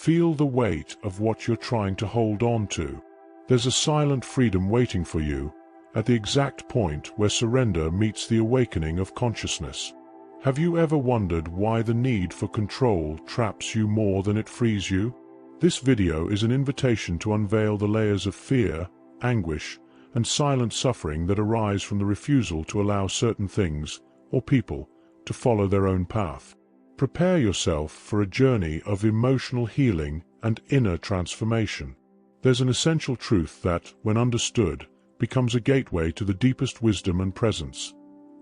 Feel the weight of what you're trying to hold on to. There's a silent freedom waiting for you, at the exact point where surrender meets the awakening of consciousness. Have you ever wondered why the need for control traps you more than it frees you? This video is an invitation to unveil the layers of fear, anguish, and silent suffering that arise from the refusal to allow certain things, or people, to follow their own path. Prepare yourself for a journey of emotional healing and inner transformation. There's an essential truth that, when understood, becomes a gateway to the deepest wisdom and presence.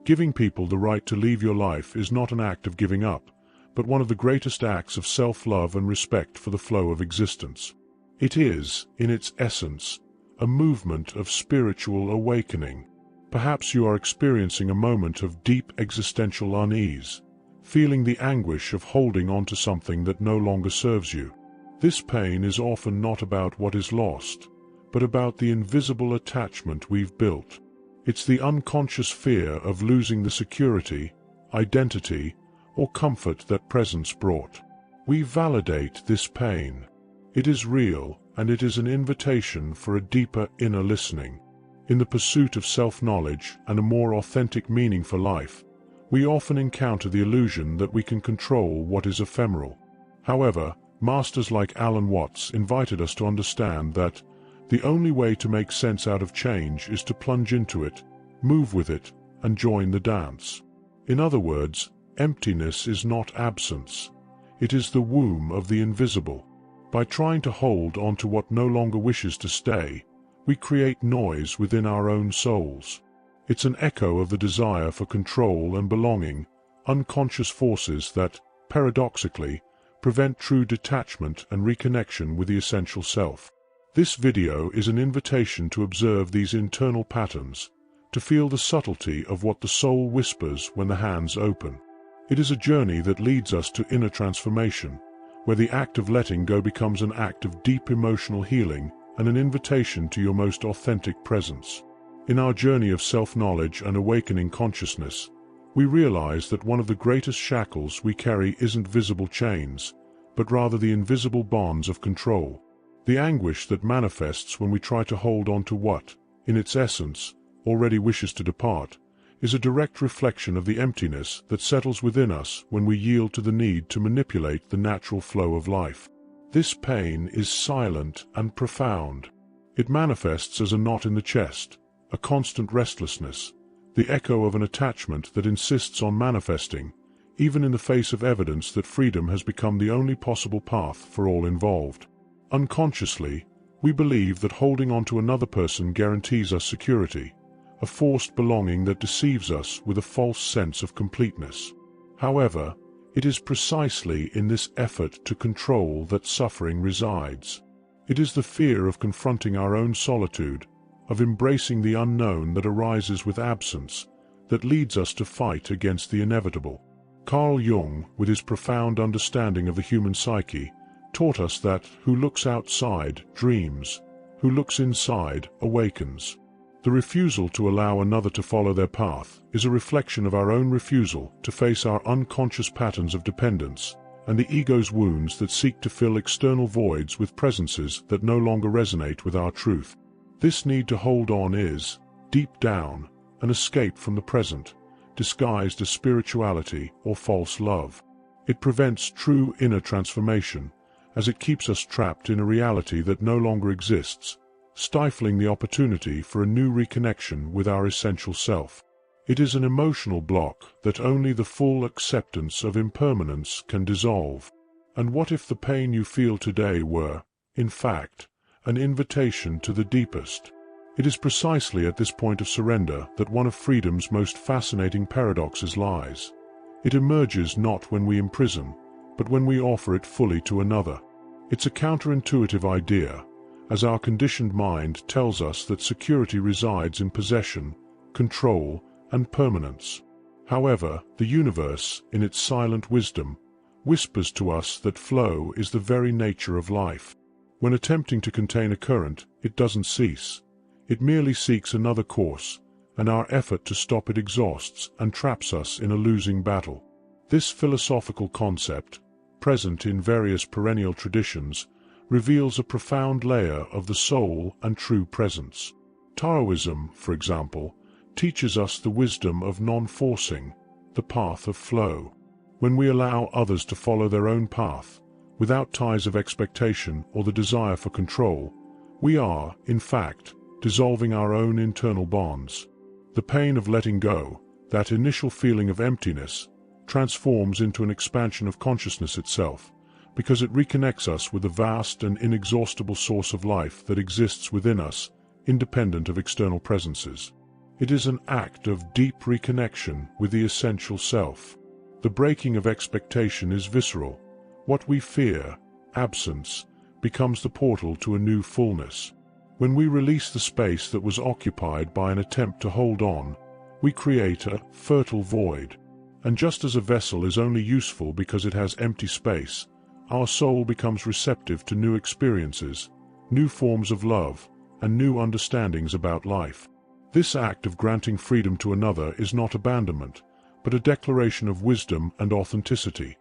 Giving people the right to leave your life is not an act of giving up, but one of the greatest acts of self-love and respect for the flow of existence. It is, in its essence, a movement of spiritual awakening. Perhaps you are experiencing a moment of deep existential unease, feeling the anguish of holding on to something that no longer serves you. This pain is often not about what is lost, but about the invisible attachment we've built. It's the unconscious fear of losing the security, identity, or comfort that presence brought. We validate this pain. It is real, and it is an invitation for a deeper inner listening. In the pursuit of self-knowledge and a more authentic meaning for life, we often encounter the illusion that we can control what is ephemeral. However, masters like Alan Watts invited us to understand that the only way to make sense out of change is to plunge into it, move with it, and join the dance. In other words, emptiness is not absence. It is the womb of the invisible. By trying to hold on to what no longer wishes to stay, we create noise within our own souls. It's an echo of the desire for control and belonging, unconscious forces that, paradoxically, prevent true detachment and reconnection with the essential self. This video is an invitation to observe these internal patterns, to feel the subtlety of what the soul whispers when the hands open. It is a journey that leads us to inner transformation, where the act of letting go becomes an act of deep emotional healing and an invitation to your most authentic presence. In our journey of self-knowledge and awakening consciousness, we realize that one of the greatest shackles we carry isn't visible chains, but rather the invisible bonds of control. The anguish that manifests when we try to hold on to what, in its essence, already wishes to depart, is a direct reflection of the emptiness that settles within us when we yield to the need to manipulate the natural flow of life. This pain is silent and profound. It manifests as a knot in the chest, a constant restlessness, the echo of an attachment that insists on manifesting, even in the face of evidence that freedom has become the only possible path for all involved. Unconsciously, we believe that holding on to another person guarantees us security, a forced belonging that deceives us with a false sense of completeness. However, it is precisely in this effort to control that suffering resides. It is the fear of confronting our own solitude, of embracing the unknown that arises with absence, that leads us to fight against the inevitable. Carl Jung, with his profound understanding of the human psyche, taught us that who looks outside dreams, who looks inside awakens. The refusal to allow another to follow their path is a reflection of our own refusal to face our unconscious patterns of dependence and the ego's wounds that seek to fill external voids with presences that no longer resonate with our truth. This need to hold on is, deep down, an escape from the present, disguised as spirituality or false love. It prevents true inner transformation, as it keeps us trapped in a reality that no longer exists, stifling the opportunity for a new reconnection with our essential self. It is an emotional block that only the full acceptance of impermanence can dissolve. And what if the pain you feel today were, in fact, an invitation to the deepest? It is precisely at this point of surrender that one of freedom's most fascinating paradoxes lies. It emerges not when we imprison, but when we offer it fully to another. It's a counterintuitive idea, as our conditioned mind tells us that security resides in possession, control, and permanence. However, the universe, in its silent wisdom, whispers to us that flow is the very nature of life. When attempting to contain a current, it doesn't cease. It merely seeks another course, and our effort to stop it exhausts and traps us in a losing battle. This philosophical concept, present in various perennial traditions, reveals a profound layer of the soul and true presence. Taoism, for example, teaches us the wisdom of non-forcing, the path of flow. When we allow others to follow their own path, without ties of expectation or the desire for control, we are, in fact, dissolving our own internal bonds. The pain of letting go, that initial feeling of emptiness, transforms into an expansion of consciousness itself, because it reconnects us with a vast and inexhaustible source of life that exists within us, independent of external presences. It is an act of deep reconnection with the essential self. The breaking of expectation is visceral. What we fear, absence, becomes the portal to a new fullness. When we release the space that was occupied by an attempt to hold on, we create a fertile void. And just as a vessel is only useful because it has empty space, our soul becomes receptive to new experiences, new forms of love, and new understandings about life. This act of granting freedom to another is not abandonment, but a declaration of wisdom and authenticity.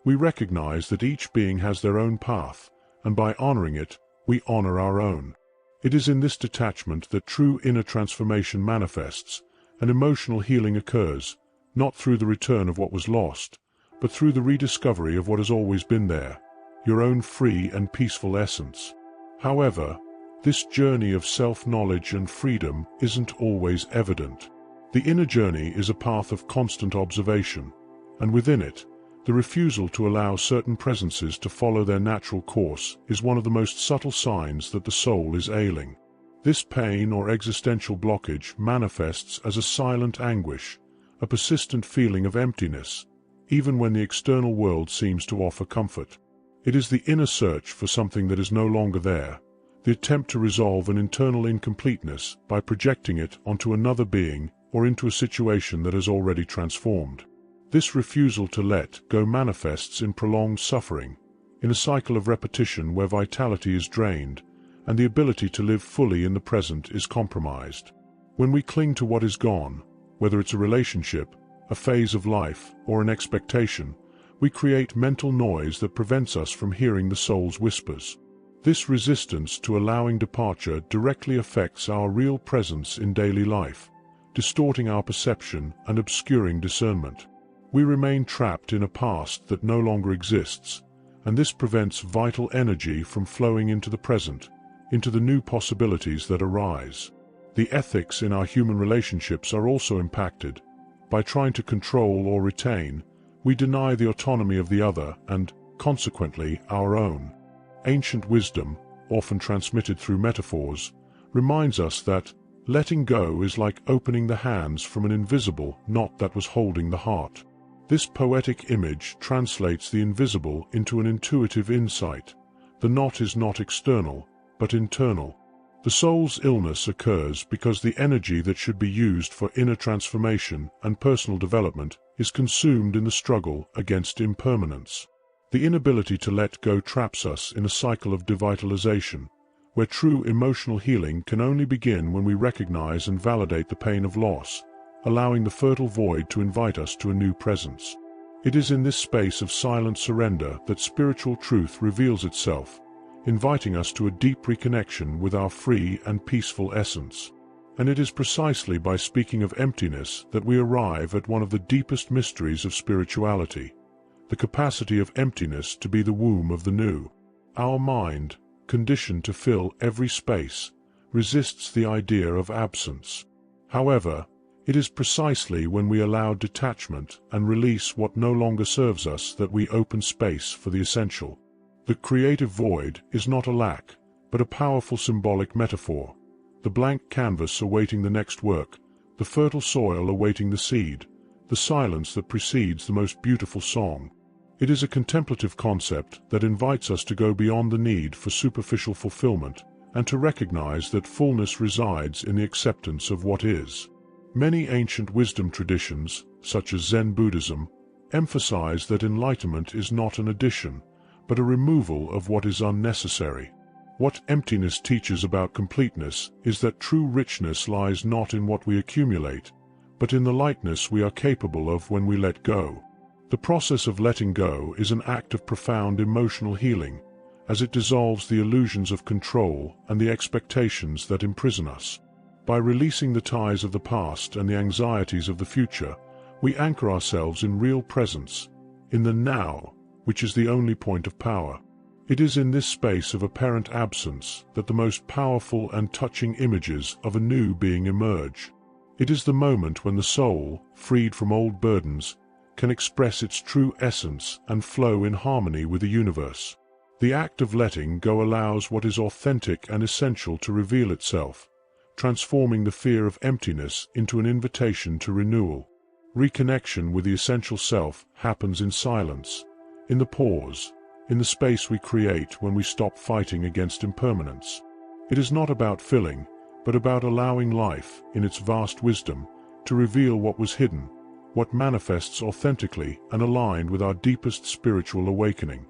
We recognize that each being has their own path, and by honoring it, we honor our own. It is in this detachment that true inner transformation manifests, and emotional healing occurs, not through the return of what was lost, but through the rediscovery of what has always been there, your own free and peaceful essence. However, this journey of self-knowledge and freedom isn't always evident. The inner journey is a path of constant observation, and within it, the refusal to allow certain presences to follow their natural course is one of the most subtle signs that the soul is ailing. This pain or existential blockage manifests as a silent anguish, a persistent feeling of emptiness, even when the external world seems to offer comfort. It is the inner search for something that is no longer there, the attempt to resolve an internal incompleteness by projecting it onto another being or into a situation that has already transformed. This refusal to let go manifests in prolonged suffering, in a cycle of repetition where vitality is drained, and the ability to live fully in the present is compromised. When we cling to what is gone, whether it's a relationship, a phase of life, or an expectation, we create mental noise that prevents us from hearing the soul's whispers. This resistance to allowing departure directly affects our real presence in daily life, distorting our perception and obscuring discernment. We remain trapped in a past that no longer exists, and this prevents vital energy from flowing into the present, into the new possibilities that arise. The ethics in our human relationships are also impacted. By trying to control or retain, we deny the autonomy of the other and, consequently, our own. Ancient wisdom, often transmitted through metaphors, reminds us that letting go is like opening the hands from an invisible knot that was holding the heart. This poetic image translates the invisible into an intuitive insight. The knot is not external, but internal. The soul's illness occurs because the energy that should be used for inner transformation and personal development is consumed in the struggle against impermanence. The inability to let go traps us in a cycle of devitalization, where true emotional healing can only begin when we recognize and validate the pain of loss, allowing the fertile void to invite us to a new presence. It is in this space of silent surrender that spiritual truth reveals itself, inviting us to a deep reconnection with our free and peaceful essence. And it is precisely by speaking of emptiness that we arrive at one of the deepest mysteries of spirituality, the capacity of emptiness to be the womb of the new. Our mind, conditioned to fill every space, resists the idea of absence. However, it is precisely when we allow detachment and release what no longer serves us that we open space for the essential. The creative void is not a lack, but a powerful symbolic metaphor. The blank canvas awaiting the next work, the fertile soil awaiting the seed, the silence that precedes the most beautiful song. It is a contemplative concept that invites us to go beyond the need for superficial fulfillment and to recognize that fullness resides in the acceptance of what is. Many ancient wisdom traditions, such as Zen Buddhism, emphasize that enlightenment is not an addition, but a removal of what is unnecessary. What emptiness teaches about completeness is that true richness lies not in what we accumulate, but in the lightness we are capable of when we let go. The process of letting go is an act of profound emotional healing, as it dissolves the illusions of control and the expectations that imprison us. By releasing the ties of the past and the anxieties of the future, we anchor ourselves in real presence, in the now, which is the only point of power. It is in this space of apparent absence that the most powerful and touching images of a new being emerge. It is the moment when the soul, freed from old burdens, can express its true essence and flow in harmony with the universe. The act of letting go allows what is authentic and essential to reveal itself, transforming the fear of emptiness into an invitation to renewal. Reconnection with the essential self happens in silence, in the pause, in the space we create when we stop fighting against impermanence. It is not about filling, but about allowing life, in its vast wisdom, to reveal what was hidden, what manifests authentically and aligned with our deepest spiritual awakening.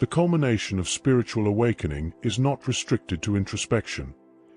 The culmination of spiritual awakening is not restricted to introspection.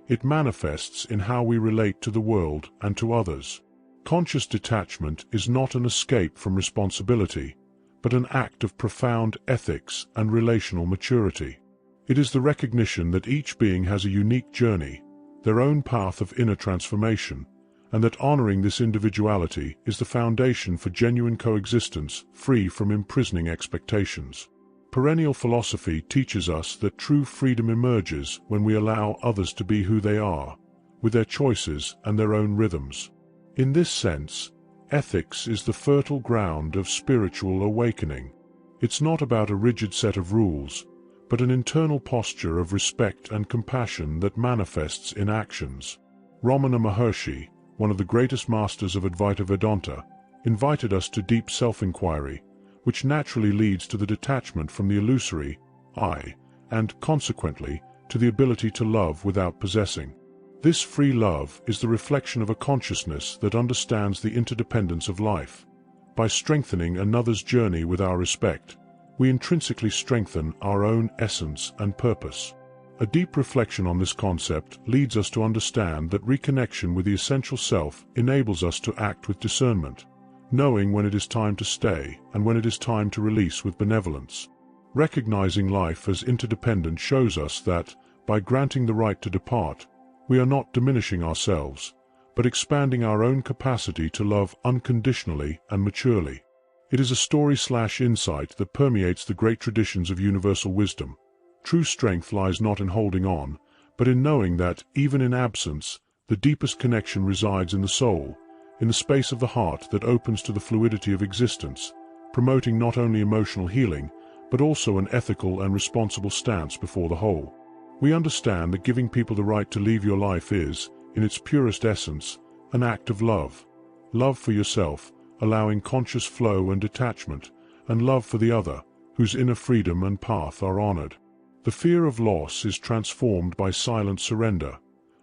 It manifests in how we relate to the world and to others. Conscious detachment is not an escape from responsibility, but an act of profound ethics and relational maturity. It is the recognition that each being has a unique journey, their own path of inner transformation, and that honoring this individuality is the foundation for genuine coexistence free from imprisoning expectations. Perennial philosophy teaches us that true freedom emerges when we allow others to be who they are, with their choices and their own rhythms. In this sense, ethics is the fertile ground of spiritual awakening. It's not about a rigid set of rules, but an internal posture of respect and compassion that manifests in actions. Ramana Maharshi, one of the greatest masters of Advaita Vedanta, invited us to deep self-inquiry, which naturally leads to the detachment from the illusory I, and consequently to the ability to love without possessing. This free love is the reflection of a consciousness that understands the interdependence of life. By strengthening another's journey with our respect, we intrinsically strengthen our own essence and purpose. A deep reflection on this concept leads us to understand that reconnection with the essential self enables us to act with discernment, knowing when it is time to stay and when it is time to release with benevolence. Recognizing life as interdependent shows us that, by granting the right to depart, we are not diminishing ourselves, but expanding our own capacity to love unconditionally and maturely. It is a story/insight that permeates the great traditions of universal wisdom. True strength lies not in holding on, but in knowing that, even in absence, the deepest connection resides in the soul, in the space of the heart that opens to the fluidity of existence, promoting not only emotional healing, but also an ethical and responsible stance before the whole. We understand that giving people the right to leave your life is, in its purest essence, an act of love. Love for yourself, allowing conscious flow and detachment, and love for the other, whose inner freedom and path are honored. The fear of loss is transformed by silent surrender,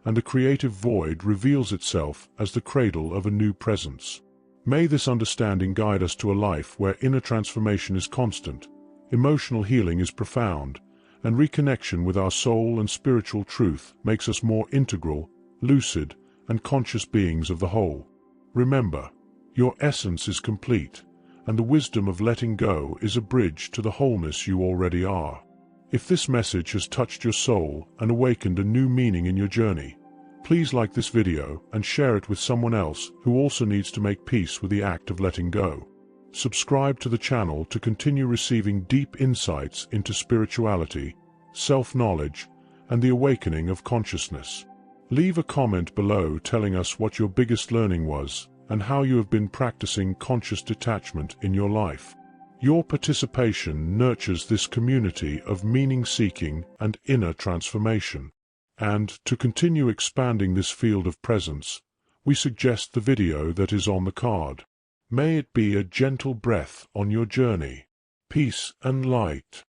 and the creative void reveals itself as the cradle of a new presence. May this understanding guide us to a life where inner transformation is constant, emotional healing is profound, and reconnection with our soul and spiritual truth makes us more integral, lucid, and conscious beings of the whole. Remember, your essence is complete, and the wisdom of letting go is a bridge to the wholeness you already are. If this message has touched your soul and awakened a new meaning in your journey, please like this video and share it with someone else who also needs to make peace with the act of letting go. Subscribe to the channel to continue receiving deep insights into spirituality, self-knowledge, and the awakening of consciousness. Leave a comment below telling us what your biggest learning was and how you have been practicing conscious detachment in your life. Your participation nurtures this community of meaning-seeking and inner transformation. And to continue expanding this field of presence, we suggest the video that is on the card. May it be a gentle breath on your journey. Peace and light.